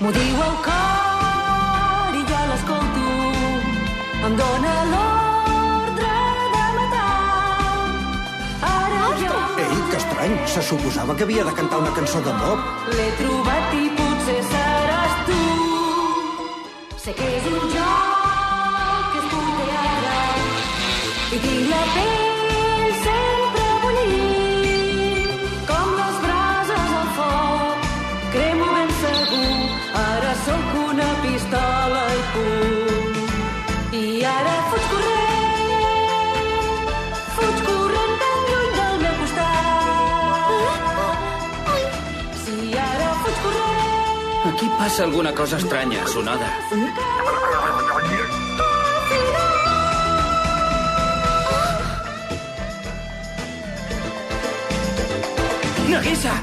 M'ho diu el cor i jo l'escolto. Em dóna l'ordre de matar. Ara jo... Ei, que estrany. Se suposava que havia de cantar una cançó d'amor. L'he trobat i potser seràs tu. Sé que és un joc, que és pur teatre, i tinc la pell sempre bullint, com les brases al foc, cremo ben segur, ara sóc una pistola i punt. I ara fuig corrent ben lluny del meu costat. Si ara fuig corrent... Aquí passa alguna cosa estranya, Sonoda. Nagisa!